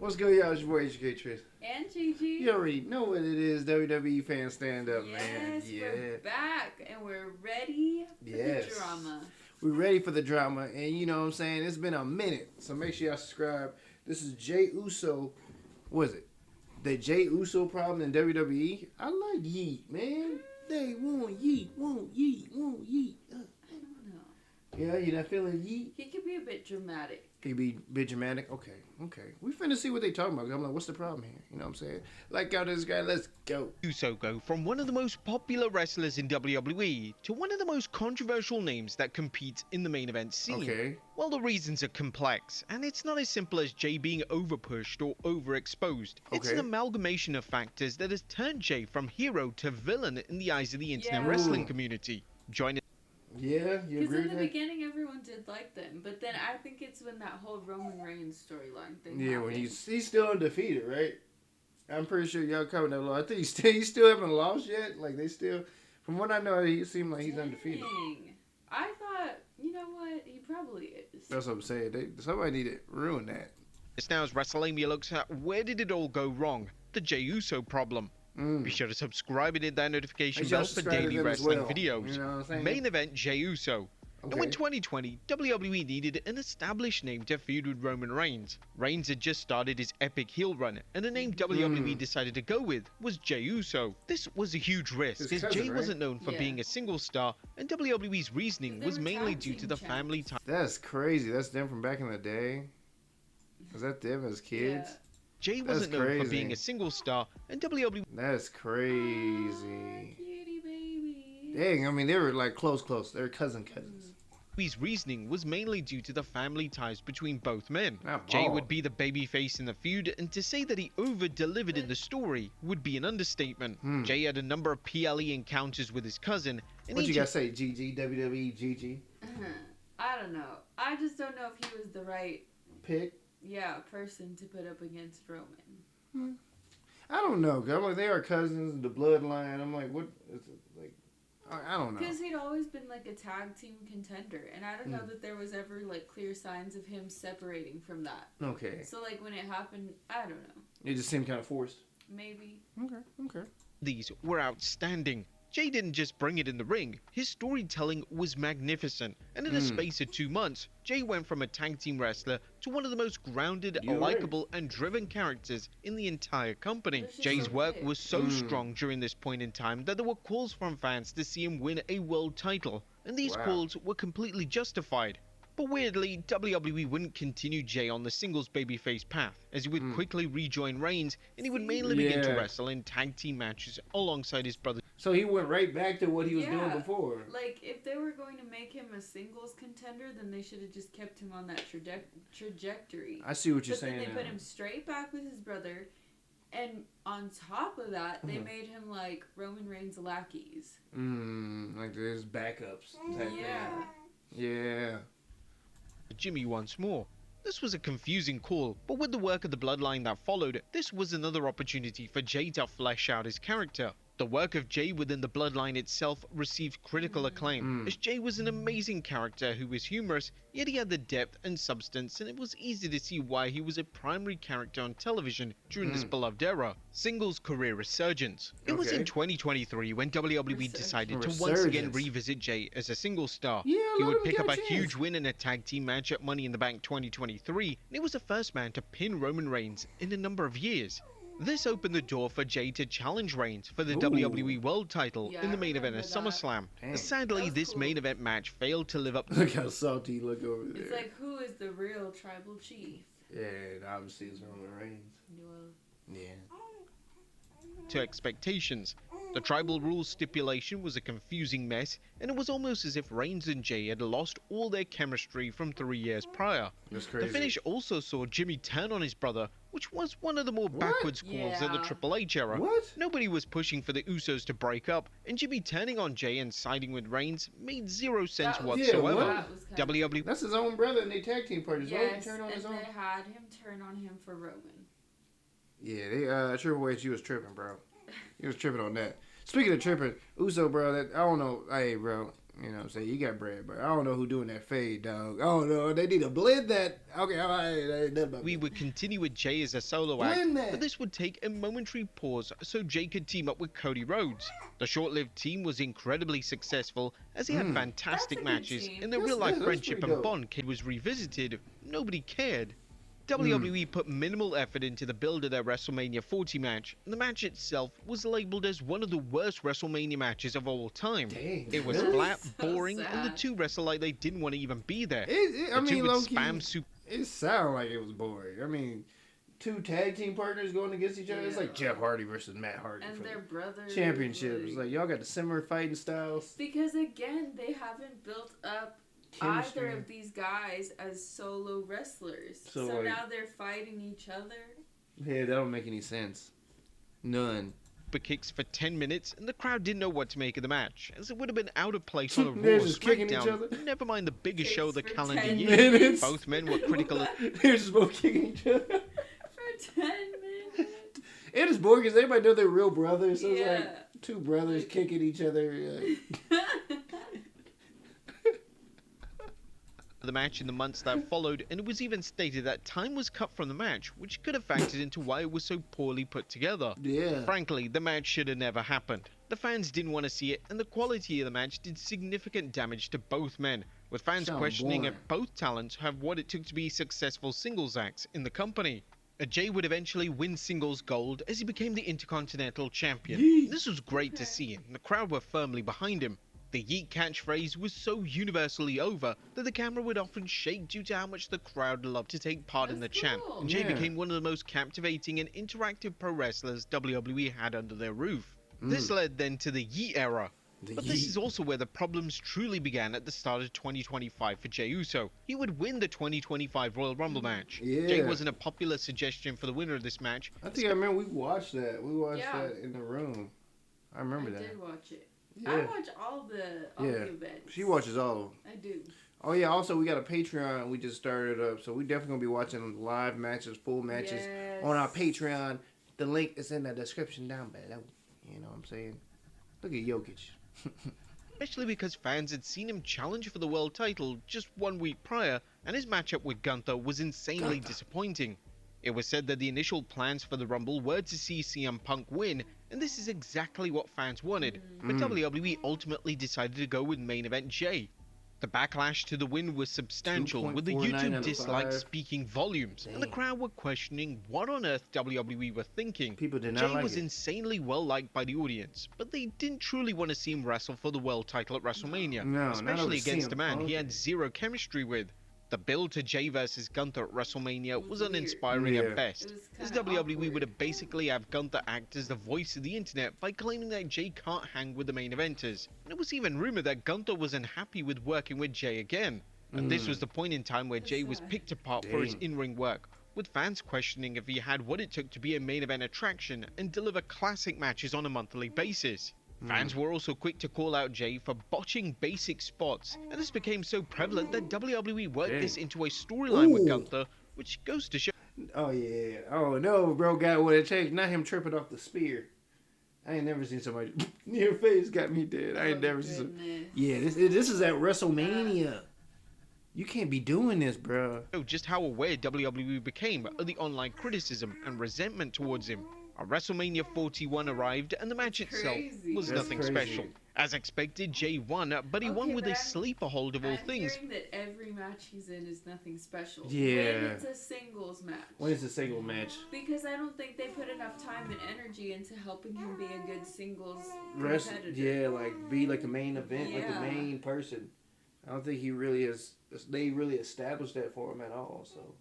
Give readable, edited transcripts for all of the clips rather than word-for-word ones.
What's good, y'all? It's your boy HK Trish. And Gigi. You already know what it is. WWE fan stand up, yes, man. Yeah, we're back and we're ready for the drama. We're ready for the drama, and you know what I'm saying? It's been a minute, so make sure y'all subscribe. This is Jey Uso. What is it? The Jey Uso Problem in WWE. I like YEET, man. They want YEET, want YEET, want YEET. I don't know. Yeah, you're not feeling YEET? He could be a bit dramatic. He could be a bit dramatic? Okay. We finna see what they talking about. I'm like, what's the problem here? You know what I'm saying? Like out this guy, let's go. Uso go from one of the most popular wrestlers in WWE to one of the most controversial names that competes in the main event scene. Okay. Well, the reasons are complex, and it's not as simple as Jey being overpushed or overexposed. It's an amalgamation of factors that has turned Jey from hero to villain in the eyes of the internet wrestling community. Join Yeah, you agree Because in with the that? beginning, everyone did like them, but then I think it's when that whole Roman Reigns storyline thing Yeah, happened. when he's still undefeated, right? I'm pretty sure y'all covered that law. I think he still haven't lost yet. Like they still, from what I know, he seemed like he's undefeated. I thought, you know what? He probably is. That's what I'm saying. Somebody need to ruin that. this now as WrestleMania looks at where did it all go wrong? The Jey Uso problem. Be sure to subscribe and hit that notification bell for daily wrestling videos. You know what I'm saying? Main event Jey Uso. Now in 2020, WWE needed an established name to feud with Roman Reigns. Reigns had just started his epic heel run, and the name WWE decided to go with was Jey Uso. This was a huge risk, as Jey wasn't known for being a single star, and WWE's reasoning was mainly due to the family tie. That's crazy. That's them from back in the day. Was that them as kids? Yeah. Jey wasn't known for being a single star, and WWE... That's crazy. Cutie baby. Dang, I mean, they were like close. They were cousins. WWE's reasoning was mainly due to the family ties between both men. Not Jey bald. would be the babyface in the feud, and to say that he over-delivered in the story would be an understatement. Jey had a number of PLE encounters with his cousin, and What you gotta say, GG, WWE, GG? I don't know. I just don't know if he was the right Pick? person to put up against Roman. I don't know. 'Cause I'm like, they are cousins, the bloodline. I'm like, what? Is it like? I don't know. Because he'd always been like a tag team contender, and I don't know that there was ever like clear signs of him separating from that. Okay. So like when it happened, I don't know. It just seemed kind of forced. Maybe. Okay. these were outstanding. Jey didn't just bring it in the ring, his storytelling was magnificent, and in a space of 2 months, Jey went from a tag team wrestler to one of the most grounded, likable, and driven characters in the entire company. Jey's work was so strong during this point in time that there were calls from fans to see him win a world title, and these calls were completely justified. But weirdly, WWE wouldn't continue Jey on the singles babyface path, as he would quickly rejoin Reigns, and he would mainly begin to wrestle in tag team matches alongside his brother. So he went right back to what he was doing before. Like, if they were going to make him a singles contender, then they should have just kept him on that trajectory. I see what you're saying. But then they put him straight back with his brother, and on top of that, they made him like Roman Reigns' lackeys. Like there's backups. Type thing. Yeah. Jimmy once more. This was a confusing call, but with the work of the Bloodline that followed, this was another opportunity for Jey to flesh out his character. The work of Jey within the Bloodline itself received critical acclaim, as Jey was an amazing character who was humorous, yet he had the depth and substance, and it was easy to see why he was a primary character on television during this beloved era. Singles career resurgence. It was in 2023 when WWE decided to once again revisit Jey as a single star. He would pick up a huge win in a tag team match at Money in the Bank 2023, and he was the first man to pin Roman Reigns in a number of years. This opened the door for Jey to challenge Reigns for the WWE World title in the main event of SummerSlam. Sadly, this main event match failed to live up Look how salty you look over there. It's like, who is the real tribal chief? Yeah, obviously it's Roman Reigns. to expectations. The tribal rules stipulation was a confusing mess, and it was almost as if Reigns and Jey had lost all their chemistry from 3 years prior. That's crazy. The finish also saw Jimmy turn on his brother, which was one of the more backwards calls of the Triple H era. Nobody was pushing for the Usos to break up, and Jimmy turning on Jey and siding with Reigns made zero sense whatsoever. WWE... That's his own brother and they tag team partners. Yes, turn on and his own? they had him turn on him for Roman. Yeah, they Triple H, he was tripping, bro. He was tripping on that. Speaking of tripping, Uso, bro, that I don't know. Hey, bro, You know what I'm saying? You got bread, but I don't know who doing that fade, dog. I don't know. They need to blend that. Okay, all right. We would continue with Jey as a solo act, Blend that. but this would take a momentary pause so Jey could team up with Cody Rhodes. The short-lived team was incredibly successful as they had fantastic That's a good matches, team. and their That's real-life pretty friendship and dope. bond kid was revisited. Nobody cared. WWE put minimal effort into the build of their WrestleMania 40 match, and the match itself was labeled as one of the worst WrestleMania matches of all time. Dang, It was really? flat, So boring, and the sad. two wrestled like they didn't want to even be there. I The two mean, would low-key, spam super it sounded like it was boring. I mean, two tag team partners going against each other. It's like Yeah. Jeff Hardy versus Matt Hardy And for their the brothers. championships. Like, y'all got the similar fighting styles. Because again, they haven't built up Chemistry. either of these guys as solo wrestlers. So, So like- now they're fighting each other. Yeah, that don't make any sense. None. kicks for 10 minutes, and the crowd didn't know what to make of the match, as it would have been out of place on a They're Raw or just kicking each SmackDown. other. Never mind the biggest Kicks show of the for calendar 10 year. minutes. Both men were critical of They're just both kicking each other. For 10 minutes. It is boring because everybody know they're real brothers. So it's Yeah. like two brothers kicking each other. the match in the months that followed, and it was even stated that time was cut from the match, which could have factored into why it was so poorly put together. Yeah. Frankly, the match should have never happened. The fans didn't want to see it, and the quality of the match did significant damage to both men, with fans Sound questioning boring. if both talents have what it took to be successful singles acts in the company. Jey would eventually win singles gold as he became the Intercontinental Champion. Yeet. This was great to see, and the crowd were firmly behind him. The YEET catchphrase was so universally over that the camera would often shake due to how much the crowd loved to take part in the That's chant. cool. And Jey Yeah. became one of the most captivating and interactive pro wrestlers WWE had under their roof. This led then to the YEET era. But this is also where the problems truly began at the start of 2025 for Jey Uso. He would win the 2025 Royal Rumble match. Yeah. Jey wasn't a popular suggestion for the winner of this match. I think I remember we watched that. We watched Yeah. that in the room. I remember I that. did watch it. I Yeah. watch all the Yeah. events. She watches all of them. I do. Oh yeah, also we got a Patreon we just started up, so we definitely gonna be watching live matches, full matches Yes. on our Patreon. The link is in the description down below. You know what I'm saying? Look at Jokic. Especially because fans had seen him challenge for the world title just 1 week prior, and his matchup with Gunther was insanely disappointing. It was said that the initial plans for the Rumble were to see CM Punk win, and this is exactly what fans wanted, but WWE ultimately decided to go with main event Jey. The backlash to the win was substantial, with the 2.49 out YouTube of dislikes 5. speaking volumes, and the Dang. crowd were questioning what on earth WWE were thinking. People did not Jey like was it. insanely well liked by the audience, but they didn't truly want to see him wrestle for the world title at WrestleMania, No, not especially over against CM a man he Punk. had zero chemistry with. The build to Jey versus Gunther at WrestleMania was Weird. uninspiring Yeah. at best, It was as kinda WWE would awkward. have basically have Gunther act as the voice of the internet by claiming that Jey can't hang with the main eventers. And it was even rumored that Gunther was unhappy with working with Jey again. And this was the point in time where Jey was picked apart for his Dang. in-ring work, with fans questioning if he had what it took to be a main event attraction and deliver classic matches on a monthly basis. Fans were also quick to call out Jey for botching basic spots, and this became so prevalent that WWE worked Dang. this into a storyline with Ooh. Gunther, which goes to show Oh yeah. Oh no, bro got what it changed. Not him tripping off the spear. I ain't never seen somebody your face got me dead. I ain't never seen some... Goodness. Yeah, this is at WrestleMania. You can't be doing this, bro. just how aware WWE became of the online criticism and resentment towards him. WrestleMania 41 arrived, and the match itself crazy. was That's nothing crazy. special. As expected, Jey won, but he won Okay, with but a I'm- sleeper hold of all I'm things. hearing that every match he's in is nothing special. Yeah. When it's a singles match. When is the single match? Because I don't think they put enough time and energy into helping him be a good singles Rest, competitor. yeah, like be like a main event, like the Yeah. main person. I don't think he really is. They really established that for him at all. So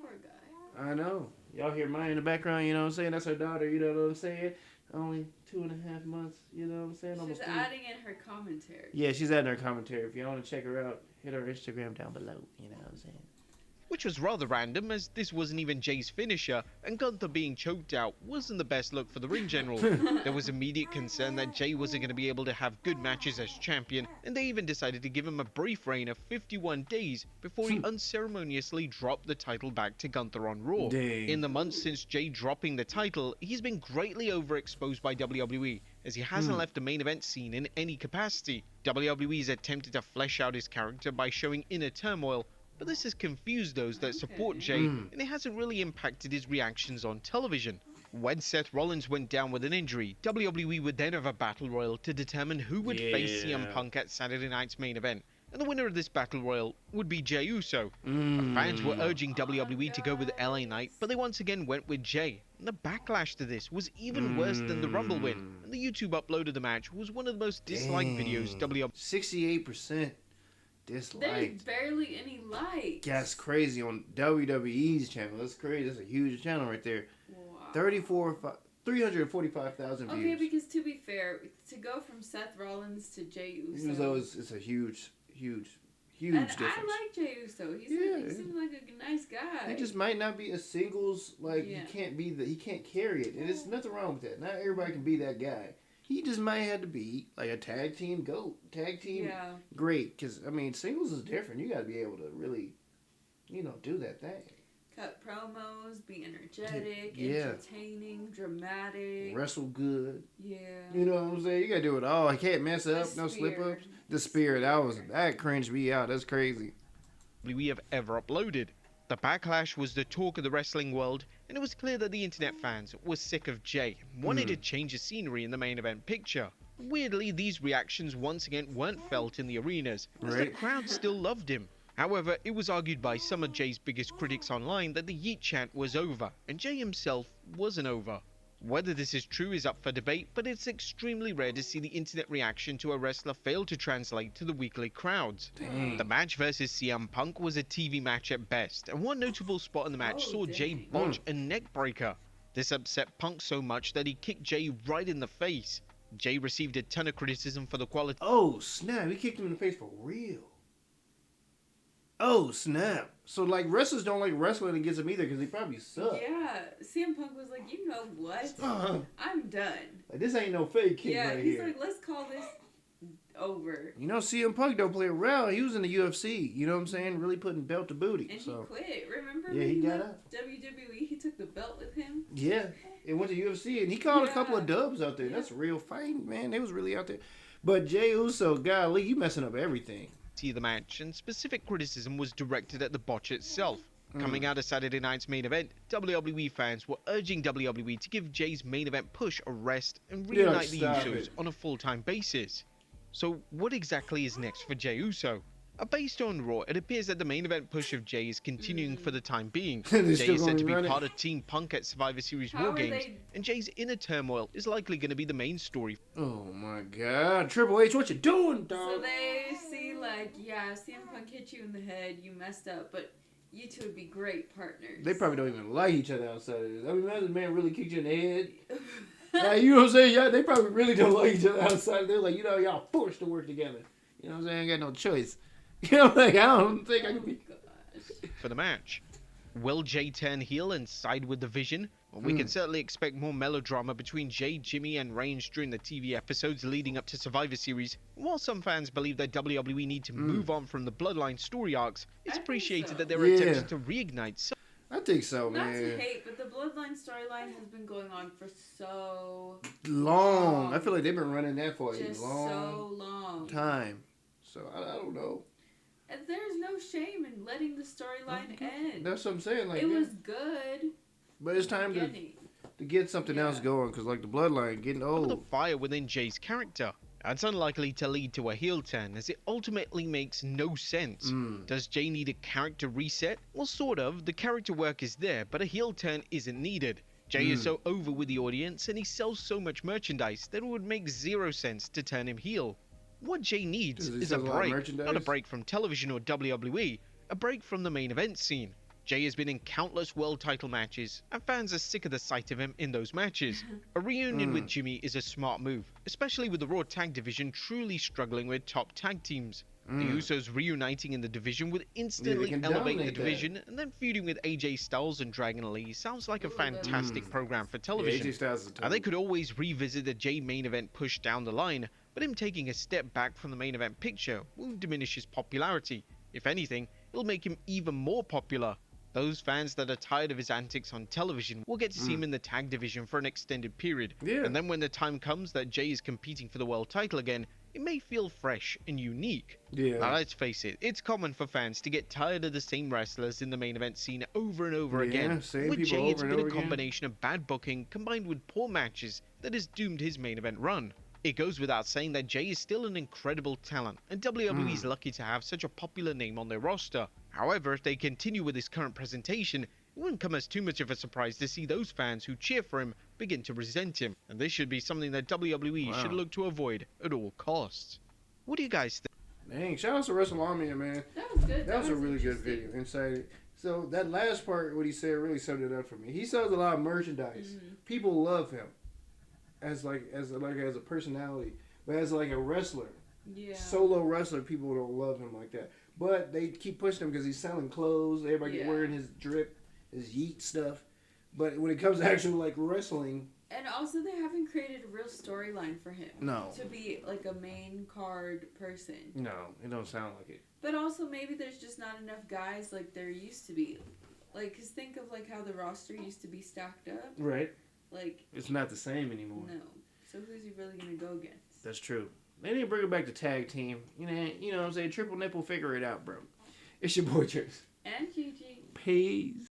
Poor guy. I know y'all hear Maya in the background. You know what I'm saying? That's her daughter. You know what I'm saying? Only 2.5 months. You know what I'm saying? She's Almost 3. adding in her commentary. Yeah, she's adding her commentary. If you want to check her out, hit her Instagram down below. You know what I'm saying? which was rather random as this wasn't even Jey's finisher, and Gunther being choked out wasn't the best look for the ring general. There was immediate concern that Jey wasn't going to be able to have good matches as champion, and they even decided to give him a brief reign of 51 days before he unceremoniously dropped the title back to Gunther on Raw. Dang. In the months since Jey dropping the title, he's been greatly overexposed by WWE, as he hasn't left the main event scene in any capacity. WWE's attempted to flesh out his character by showing inner turmoil, but this has confused those that support Jey, and it hasn't really impacted his reactions on television. When Seth Rollins went down with an injury, WWE would then have a battle royal to determine who would face CM Punk at Saturday night's main event, and the winner of this battle royal would be Jey Uso. Fans were urging WWE to go with LA Knight, but they once again went with Jey, and the backlash to this was even worse than the Rumble win, and the YouTube upload of the match was one of the most disliked videos WWE. 68% disliked. There's barely any likes. That's crazy on WWE's channel. That's crazy. That's a huge channel right there. Wow. 345,000 views. Okay, because to be fair, to go from Seth Rollins to Jey Uso, It's a huge and difference. I like Jey Uso. He seems like a nice guy. He just might not be a singles, like, Yeah. he can't carry it. And there's nothing wrong with that. Not everybody can be that guy. He just might have to be, like, a tag team GOAT. Tag team, great. Because, I mean, singles is different. You got to be able to really, do that thing. Cut promos, be energetic, Yeah. entertaining, dramatic. Wrestle good. Yeah. You know what I'm saying? You got to do it all. I can't mess The up. No spear. slip-ups. The spear, that cringed me out. That's crazy. We have ever uploaded. The backlash was the talk of the wrestling world, and it was clear that the internet fans were sick of Jey and wanted to change the scenery in the main event picture. Weirdly, these reactions once again weren't felt in the arenas, as the Right. crowd still loved him. However, it was argued by some of Jey's biggest critics online that the YEET chant was over, and Jey himself wasn't over. Whether this is true is up for debate, but it's extremely rare to see the internet reaction to a wrestler fail to translate to the weekly crowds. Dang. The match versus CM Punk was a TV match at best, and one notable spot in the match saw Jey dang. botch a neck breaker. This upset Punk so much that he kicked Jey right in the face. Jey received a ton of criticism for the quality. Oh, snap. He kicked him in the face for real. Oh, snap. So, like, wrestlers don't like wrestling against him either because he probably sucks. Yeah. CM Punk was like, you know what? I'm done. Like, this ain't no fake kick Yeah, right he's here. like, let's call this over. CM Punk don't play around. He was in the UFC. You know what I'm saying? Really putting belt to booty. And So, he quit. Remember Yeah, when he he got left WWE? He took the belt with him. yeah. It went to UFC, and he called a couple of Yeah. dubs out there. Yeah. That's real fighting, man. They was really out there. But Jey Uso, golly, you messing up everything. of the match, and specific criticism was directed at the botch itself. Coming out of Saturday night's main event, WWE fans were urging WWE to give Jey's main event push a rest and Yeah, reunite the stop Usos it. on a full-time basis. So what exactly is next for Jey Uso? Based on Raw, it appears that the main event push of Jey is continuing for the time being. They're Jey still is said to be gonna run it. part of Team Punk at Survivor Series How War are Games, they- and Jey's inner turmoil is likely going to be the main story. Oh, my God. Triple H, what you doing, So dog? they see, like, yeah, CM Punk hit you in the head, you messed up, but you two would be great partners. They probably don't even like each other outside of this. I mean, imagine the man really kicked you in the head. Like, you know what I'm saying? Yeah, they probably really don't like each other outside. They're like, y'all forced to work together. You know what I'm saying? I got no choice. You know, like, I don't think I can be. Gosh. For the match. Will Jey turn heel and side with the Vision? Well, we can certainly expect more melodrama between Jey, Jimmy, and Reigns during the TV episodes leading up to Survivor Series. While some fans believe that WWE need to move on from the Bloodline story arcs, it's I think appreciated so. that there are Yeah. attempts to reignite some. I think so, Not to man. hate, but the Bloodline storyline has been going on for so Long. I feel like they've been running that for a just long so long. time. So, I don't know. And there's no shame in letting the storyline end. That's what I'm saying. Like, It yeah. was good. But it's time to beginning. get something else Yeah. going because, like, the Bloodline getting Of the old. fire within Jey's character. That's unlikely to lead to a heel turn, as it ultimately makes no sense. Does Jey need a character reset? Well, sort of. The character work is there, but a heel turn isn't needed. Jey is so over with the audience, and he sells so much merchandise that it would make zero sense to turn him heel. What Jey needs Does he is a sell a lot of break, merchandise? not a break from television or WWE, a break from the main event scene. Jey has been in countless world title matches, and fans are sick of the sight of him in those matches. A reunion with Jimmy is a smart move, especially with the Raw Tag Division truly struggling with top tag teams. The Usos reuniting in the division would instantly can elevate the dominate that. division, and then feuding with AJ Styles and Dragon Lee sounds like a fantastic program for Yeah, television. AJ Styles is Now, they could always revisit the Jey main event push down the line, but him taking a step back from the main event picture won't diminish his popularity. If anything, it'll make him even more popular. Those fans that are tired of his antics on television will get to see him in the tag division for an extended period. Yeah. And then when the time comes that Jey is competing for the world title again, it may feel fresh and unique. Yeah. Now, let's face it, it's common for fans to get tired of the same wrestlers in the main event scene over and over again. Same With people Jey, it's over and been a over again. combination of bad booking combined with poor matches that has doomed his main event run. It goes without saying that Jey is still an incredible talent, and WWE is lucky to have such a popular name on their roster. However, if they continue with his current presentation, it wouldn't come as too much of a surprise to see those fans who cheer for him begin to resent him, and this should be something that WWE should look to avoid at all costs. What do you guys think? Dang, shout out to WrestleMania, man. That was good. That was a really good interesting. video. Inside. So that last part, what he said, really summed it up for me. He sells a lot of merchandise. People love him as a personality, but as like a wrestler, Yeah. solo wrestler, people don't love him like that. But they keep pushing him because he's selling clothes. Everybody wearing his drip, his YEET stuff. But when it comes to actual like wrestling, And also, they haven't created a real storyline for him. No. To be like a main card person. no, it don't sound like it. But also, maybe there's just not enough guys like there used to be. Like, cause think of like how the roster used to be stacked up. Right. Like, It's not the same anymore. no. So who's he really gonna go against? That's true. They need to bring it back to tag team. You know what I'm saying? Triple nipple, figure it out, bro. It's your boy Trace. And Gigi. Peace.